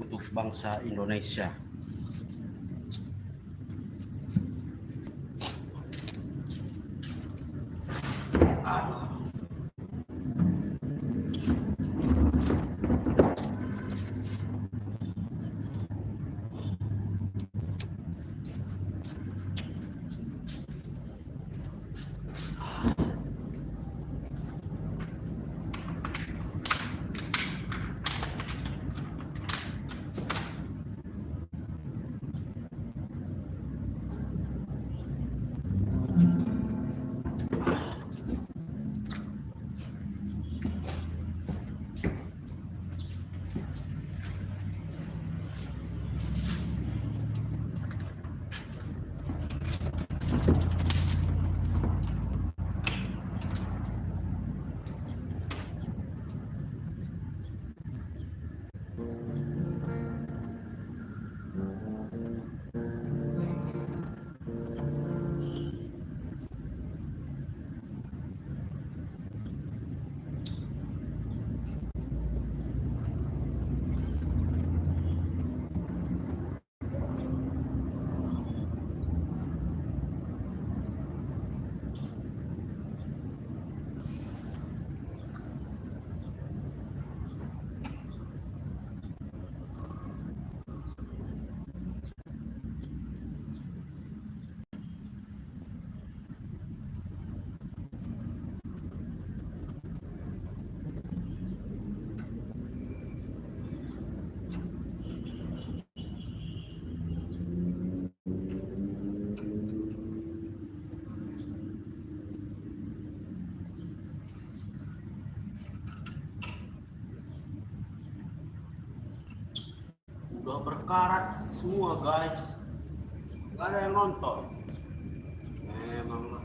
untuk bangsa Indonesia. Aduh. Udah berkarat semua guys, gak ada yang nonton. Memang lah.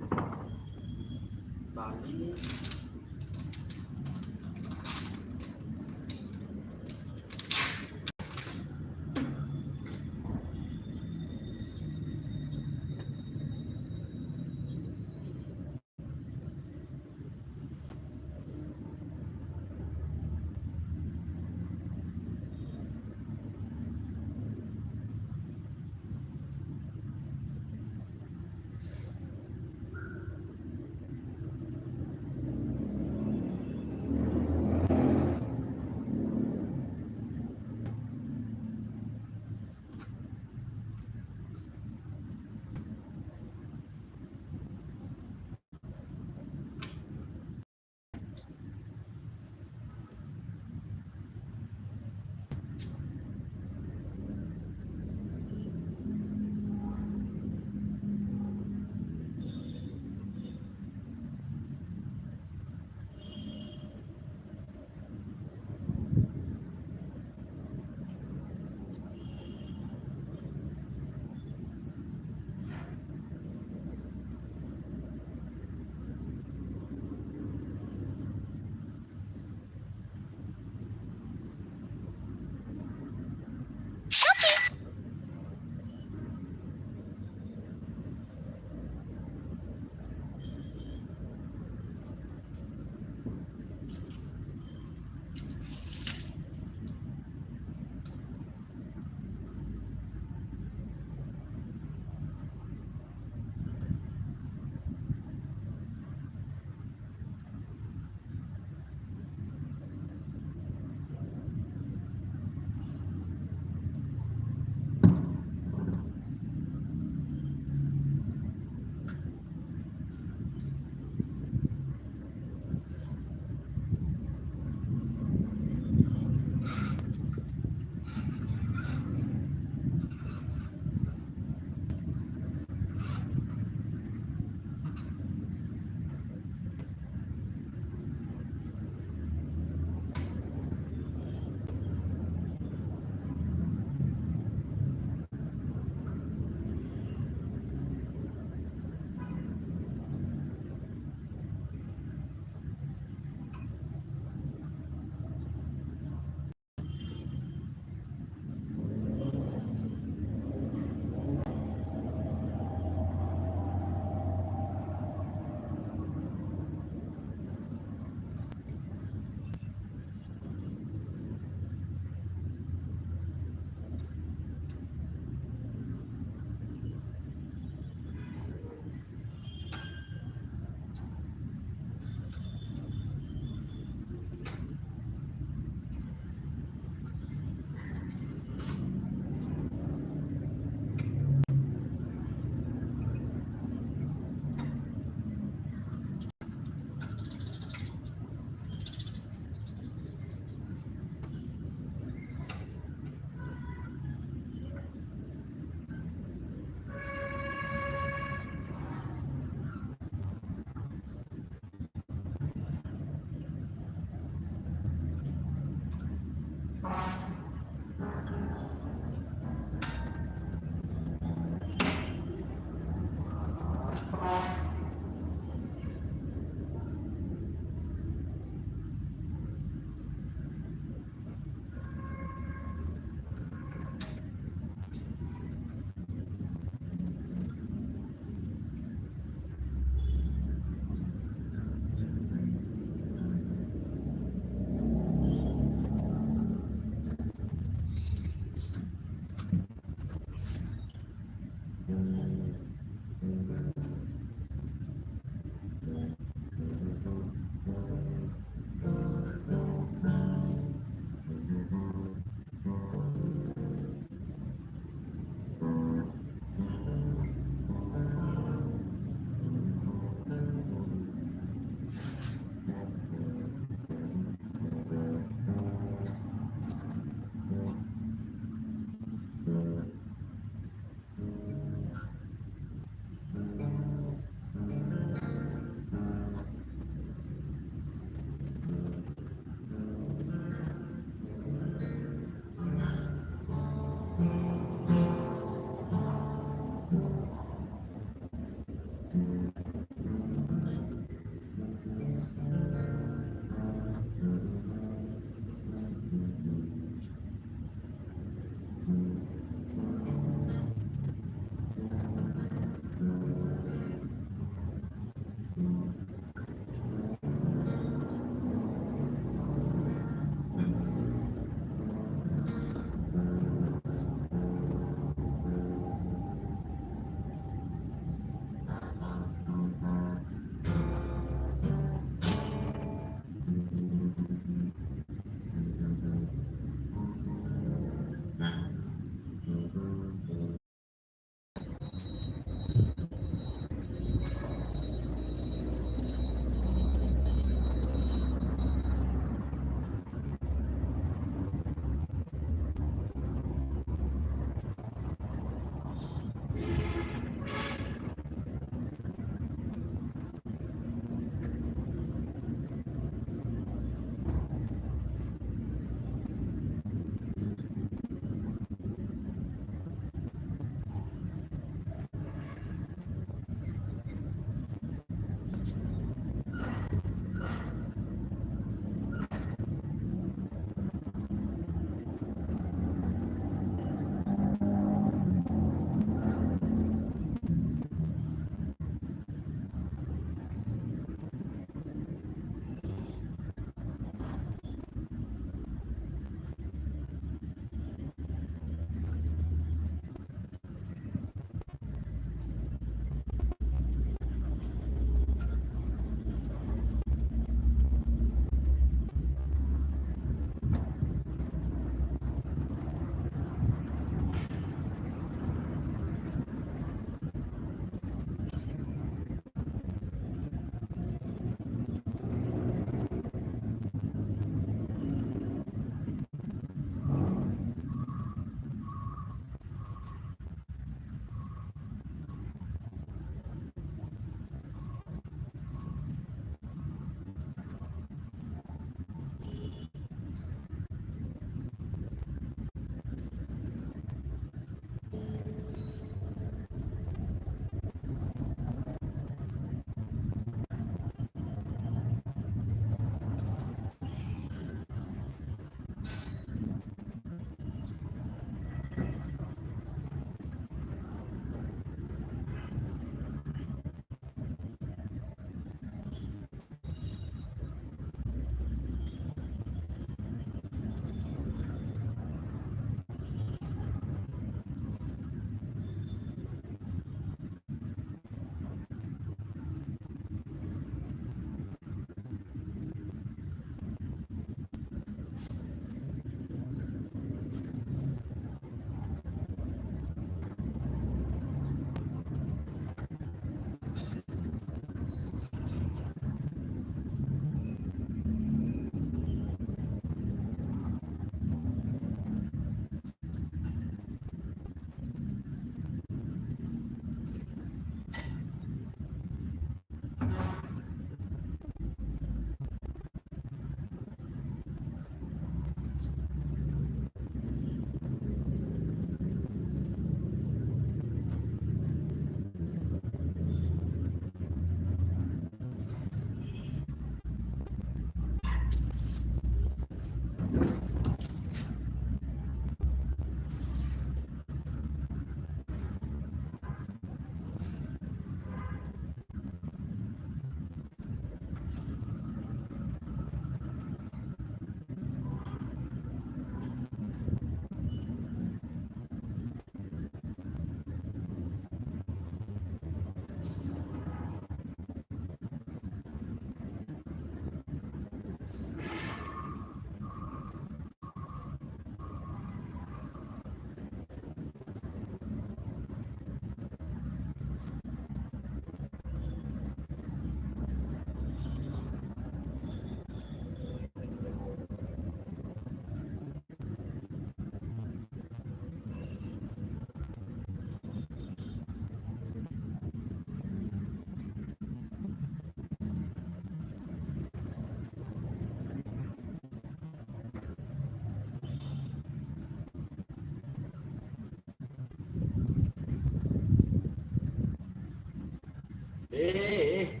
Eh,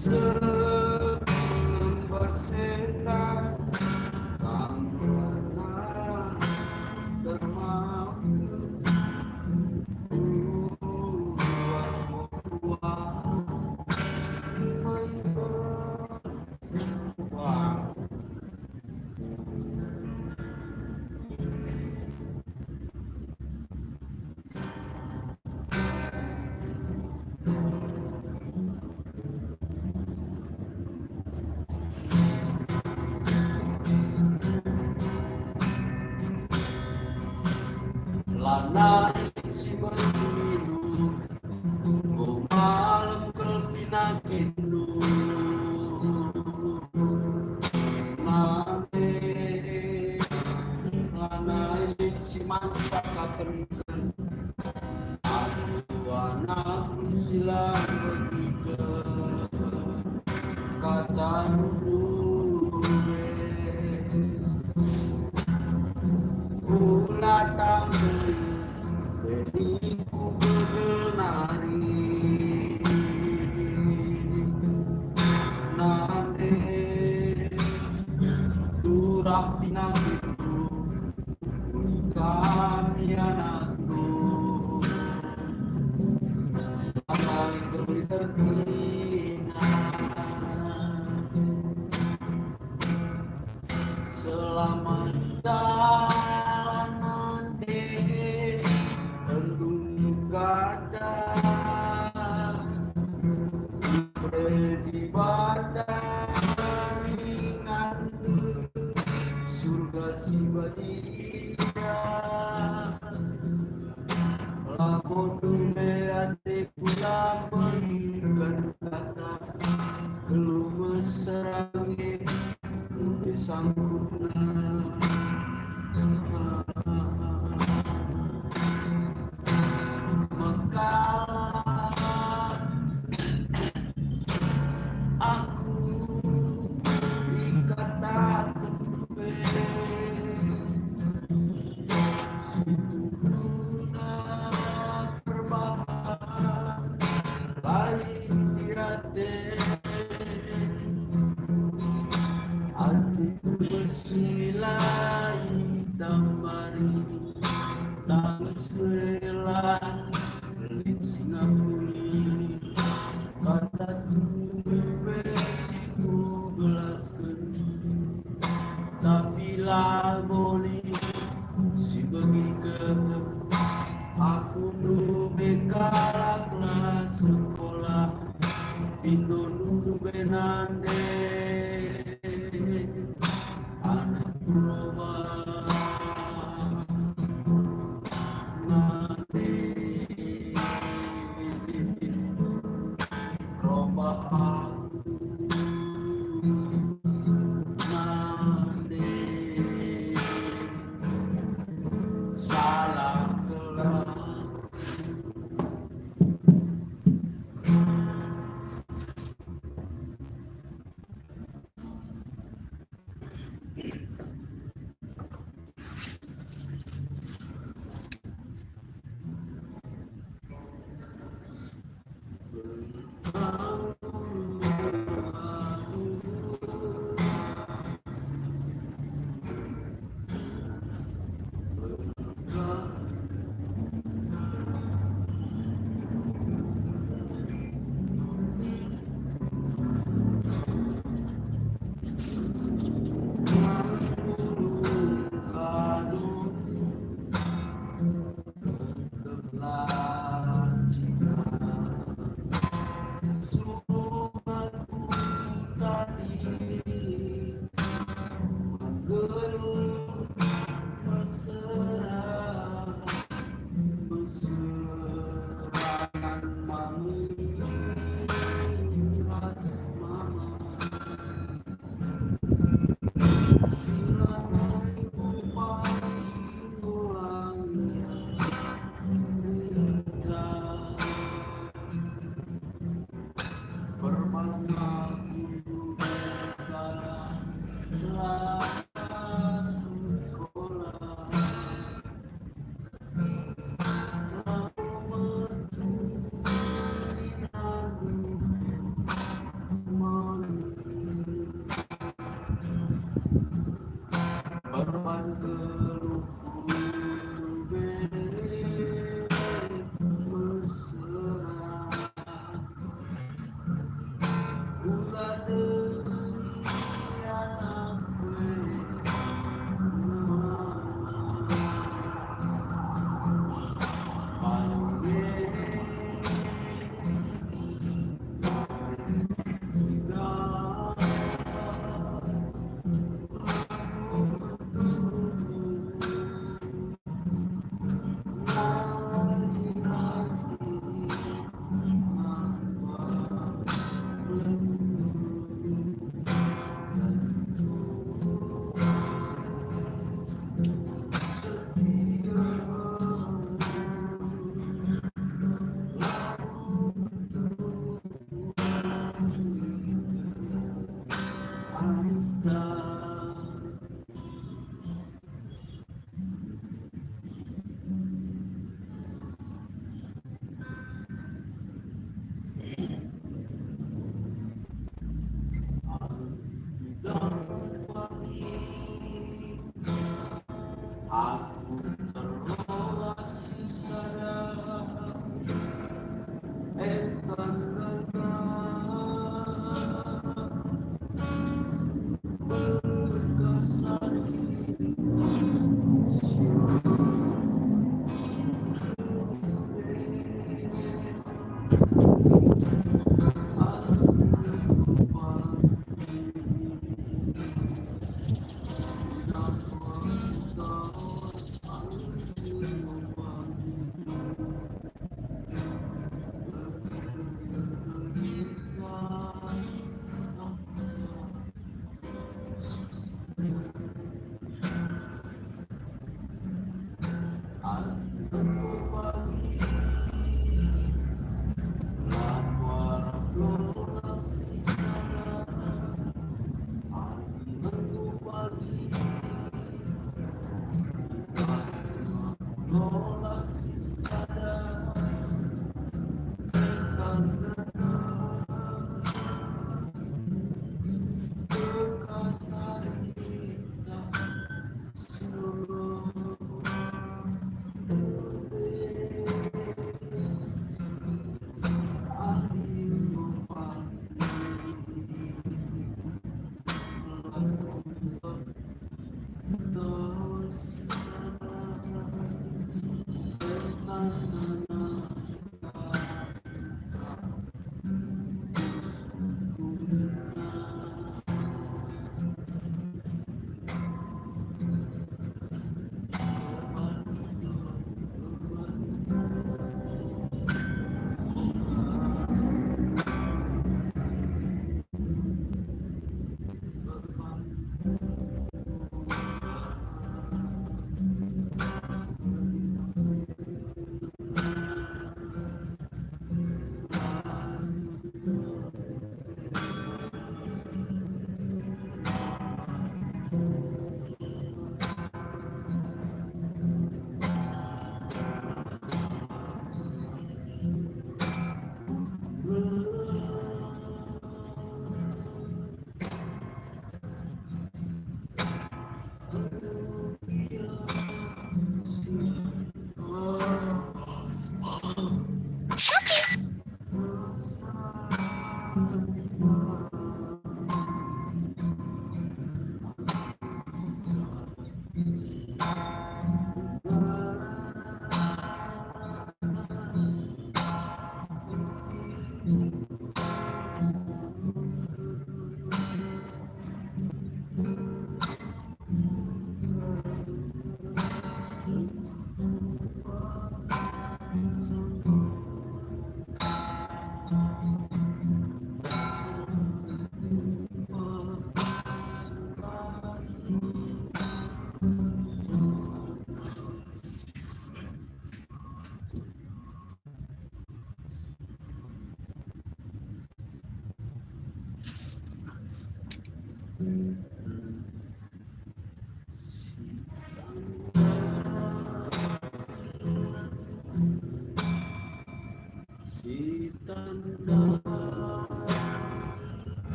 selembar senda kamu termaku lana isi masilu ko malam kalpinakindu nane lana isi mantap katerkan aku anak silang begitu kata datang beriku berlari nade turap pinangku kami anakku Selamat jalan nanti penduduk kata di ringan surga sibadia lamun ate kula berikan kata belum serangi sangkuna maka aku dikata terbe situ guna perbahas lain dirate hatiku bersilai tambari tangis rela licin ngapuri kata tuwe siku gelaskeun tapi lah boleh si begikeun aku nu bekalak lah sekolah Indo nu benande anak roba nande roba aku nande salah kelam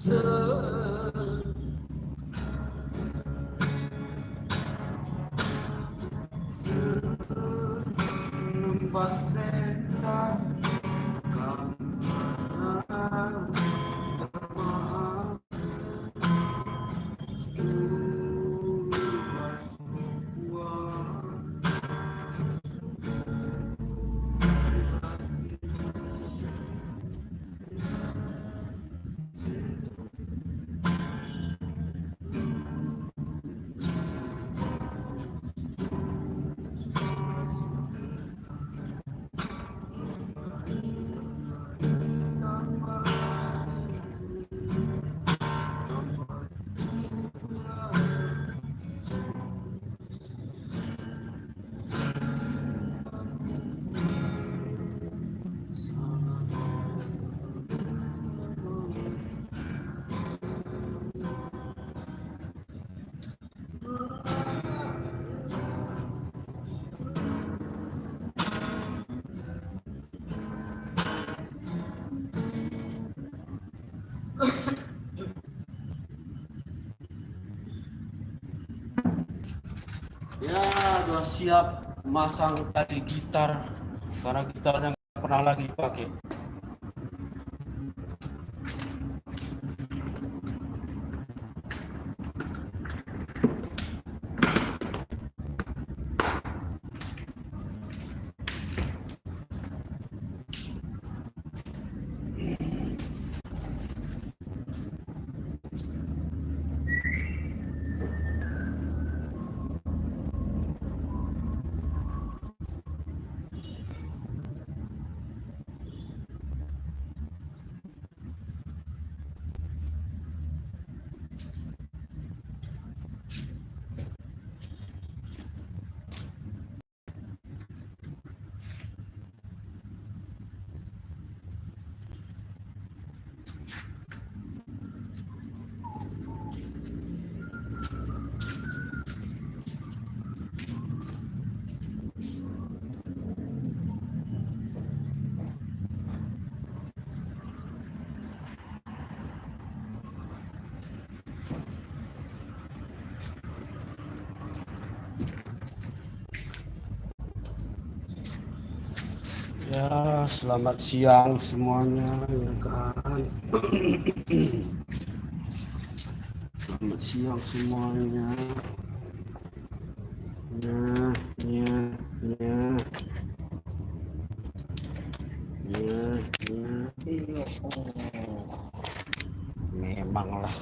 Sembah sentak ya sudah siap masang tadi gitar karena gitarnya nggak pernah lagi dipakai. Ya, selamat siang semuanya, ya kan. Selamat siang semuanya. Ya, ya, ya, ya. Iya, oh. Memanglah.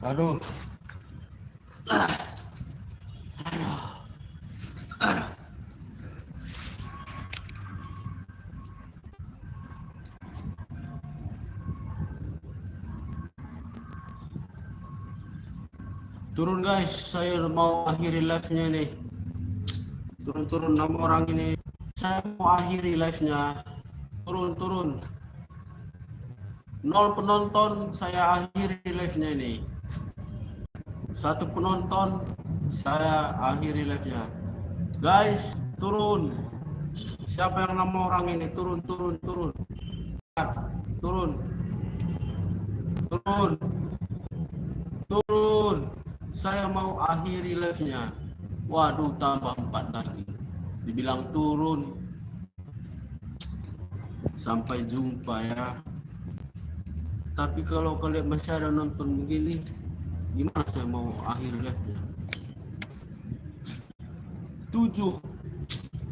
Aduh, turun guys, saya mau akhiri live-nya nih. Turun 6 orang ini. Saya mau akhiri live-nya. Turun. 0 penonton, saya akhiri live-nya ini. 1 penonton, saya akhiri live-nya. Guys, turun. Siapa yang 6 orang ini? Turun. Turun. Saya mau akhiri live-nya. Waduh, tambah 4 lagi. Dibilang turun. Sampai jumpa ya. Tapi kalau kalian masih ada nonton begini, gimana saya mau akhir live-nya? 7.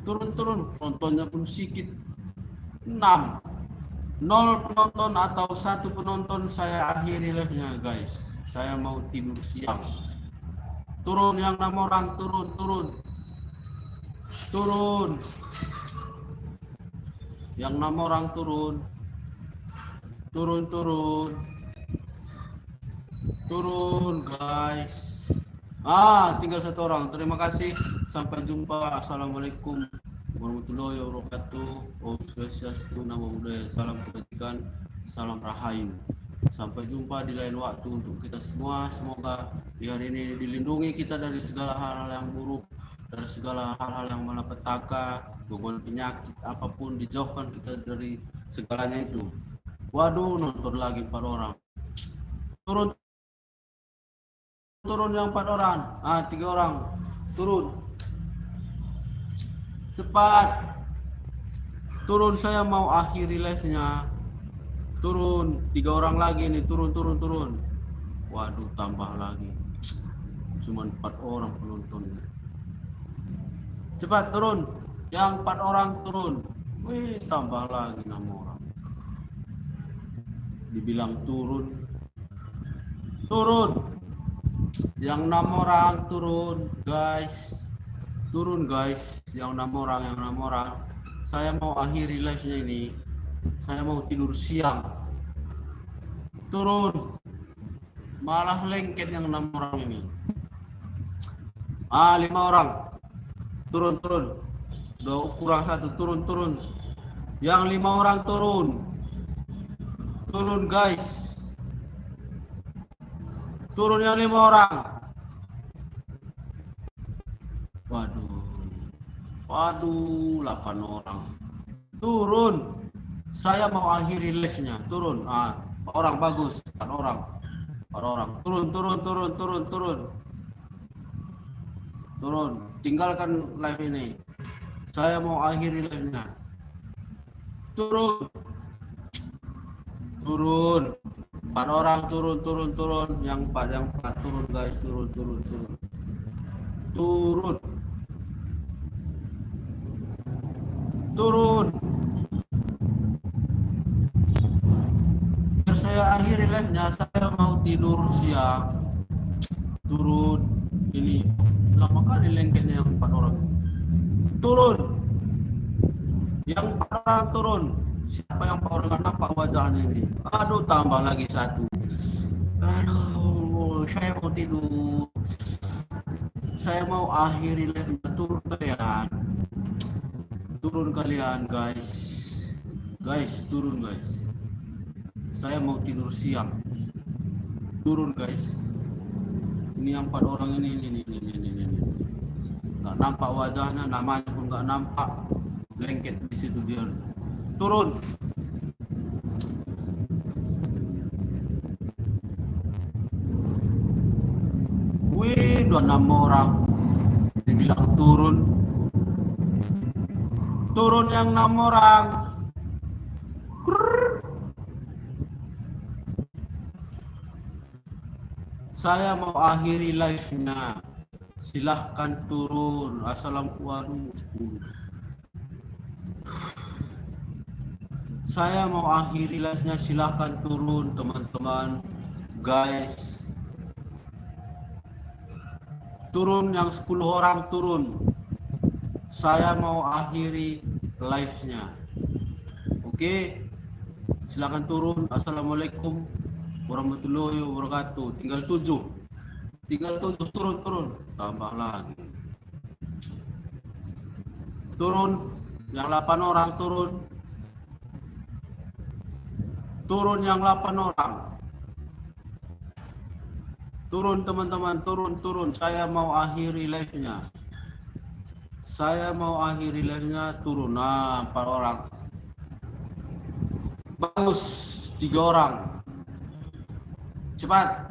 Turun. Penontonnya pun sedikit. 6. 0 penonton atau 1 penonton, saya akhiri live-nya guys. Saya mau tidur siang. Turun yang 6 orang, turun. Yang 6 orang turun. Turun guys. Tinggal 1 orang. Terima kasih. Sampai jumpa. Assalamualaikum warahmatullahi wabarakatuh. Om Swastiastu, Namo Buddhaya, salam kebajikan, salam rahayu. Sampai jumpa di lain waktu untuk kita semua. Semoga di hari ini dilindungi kita dari segala hal-hal yang buruk, dari segala hal-hal yang malapetaka, gangguan penyakit apapun, dijauhkan kita dari segalanya itu. Waduh, nonton lagi 4 orang. Turun yang 4 orang. 3 orang. Turun. Cepat. Turun, saya mau akhiri live-nya. Turun. 3 orang lagi nih. Turun. Waduh, tambah lagi. Cuman 4 orang penontonnya. Cepat turun. Yang 4 orang turun. Wih, tambah lagi 6 orang. Dibilang turun. Yang 6 orang turun, guys. Yang 6 orang. Saya mau akhiri live-nya ini. Saya mau tidur siang. Turun. Malah lengket yang 6 orang ini. 5 orang. Turun. Kurang 1, turun. Yang 5 orang turun. Turun, guys. Turun yang 5 orang. Waduh, 8 orang. Turun. Saya mau akhiri live-nya. Turun. 4 orang, bagus. 4 orang. Turun. Tinggalkan live ini. Saya mau akhiri live-nya. Turun. 4 orang turun. Yang 4 turun, guys. Turun. Biar saya akhiri live-nya, saya mau tidur siang. Turun. Ini lama kali lengketnya yang 4 orang. Turun. Yang 4 orang turun. Siapa yang 4 orang nggak nampak wajahnya ini? Aduh, tambah lagi 1. Aduh, saya mau tidur. Saya mau akhiri live. Turun kalian, guys. Turun, guys. Saya mau tidur siang. Turun, guys. Ini yang 4 orang ini. Nggak nampak wajahnya, namanya pun nggak nampak. Lengket di situ dia. Turun. Wih, 26 orang. Dibilang turun. Turun yang 6 orang. Saya mau akhiri live-nya. Silahkan turun. Assalamualaikum. Saya mau akhiri live-nya. Silahkan turun, teman-teman. Guys. Turun yang 10 orang turun. Saya mau akhiri live-nya. Oke. Silakan turun. Assalamualaikum warahmatullahi wabarakatuh. Tinggal 7. Turun. Tambah lagi. Turun. Yang 8 orang turun. Turun yang 8 orang. Turun, teman-teman. Turun. Saya mau akhiri live-nya. Turun. 4 orang. Bagus. 3 orang. Cepat.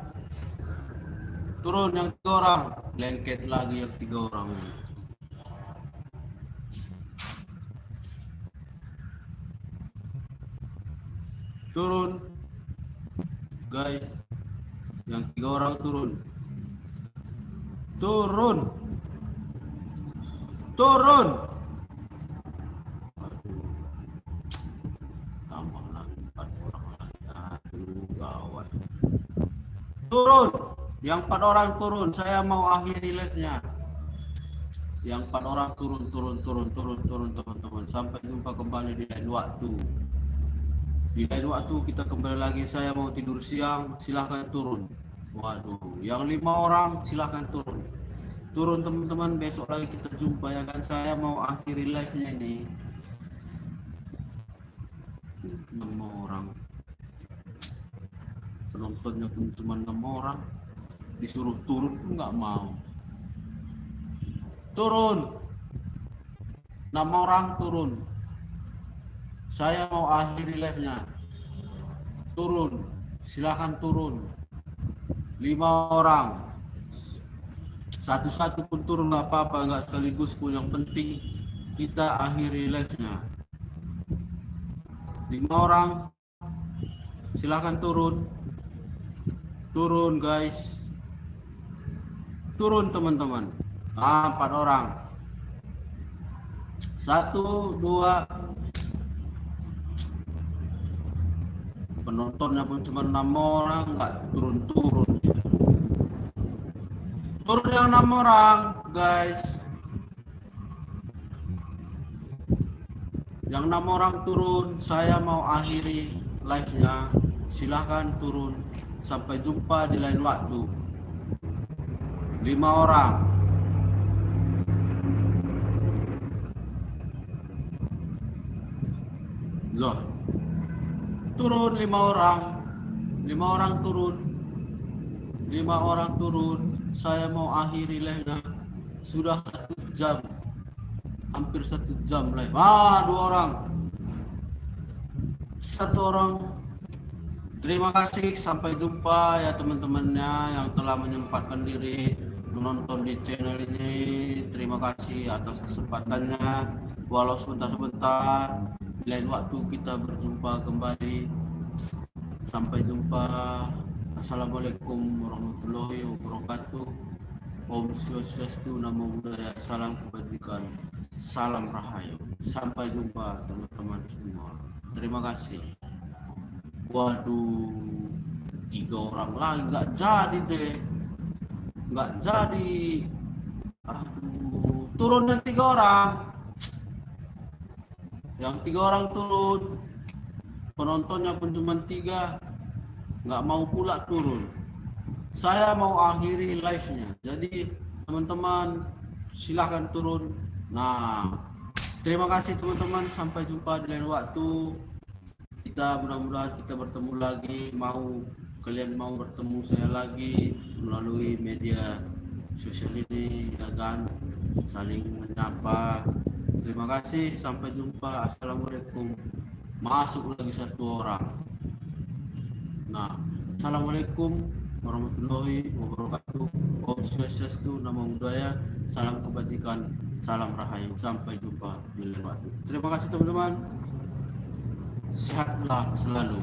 Turun yang 3 orang. Lengket lagi yang 3 orang. Turun. Guys. Yang 3 orang turun. Tambah lagi 4 orang lagi. Aduh, gawat. Turun. Yang 4 orang turun. Saya mau akhiri live-nya. Yang 4 orang turun teman-teman, sampai jumpa kembali di lain waktu. Di lain waktu kita kembali lagi. Saya mau tidur siang, silahkan turun. Waduh, yang 5 orang silahkan turun. Turun teman-teman, besok lagi kita jumpa ya kan. Saya mau akhiri live nya ini. 6 orang, penontonnya pun cuma 6 orang, disuruh turun pun nggak mau. Turun, 6 orang turun. Saya mau akhiri live nya. Turun, silahkan turun. 5 orang, satu-satu pun turun nggak apa-apa, nggak sekaligus pun, yang penting kita akhiri live nya. 5 orang silahkan turun. Turun guys, turun teman-teman. 4 orang, 1, 2, penontonnya pun cuma 6 orang, nggak turun-turun. Turun yang 6 orang guys, yang 6 orang turun. Saya mau akhiri live nya, silahkan turun. Sampai jumpa di lain waktu. 5 orang, loh, turun 5 orang. 5 orang turun, 5 orang turun. Saya mau akhiri live nya, sudah 1 jam, hampir 1 jam live. 2 orang, 1 orang. Terima kasih, sampai jumpa ya teman-temannya yang telah menyempatkan diri menonton di channel ini. Terima kasih atas kesempatannya, walau sebentar-sebentar. Lain waktu kita berjumpa kembali. Sampai jumpa. Assalamualaikum warahmatullahi wabarakatuh. Om Swastiastu, Namo Buddhaya, salam kebajikan, salam rahayu. Sampai jumpa teman-teman semua. Terima kasih. Waduh, 3 orang lagi nggak jadi deh, nggak jadi. Aduh, turun yang 3 orang, yang 3 orang turun. Penontonnya pun cuma 3, nggak mau pula turun. Saya mau akhiri live nya, jadi teman-teman silahkan turun. Nah, terima kasih teman-teman, sampai jumpa di lain waktu. Kita mudah-mudahan kita bertemu lagi. Kalian mau bertemu saya lagi melalui media sosial ini ya kan, saling menyapa. Terima kasih, sampai jumpa. Assalamualaikum. Masuk lagi 1 orang. Nah, assalamualaikum warahmatullahi wabarakatuh. Om Swastiastu, Namo Buddhaya, salam kebajikan, salam rahayu. Sampai jumpa di lain waktu. Terima kasih teman-teman. Sehatlah selalu.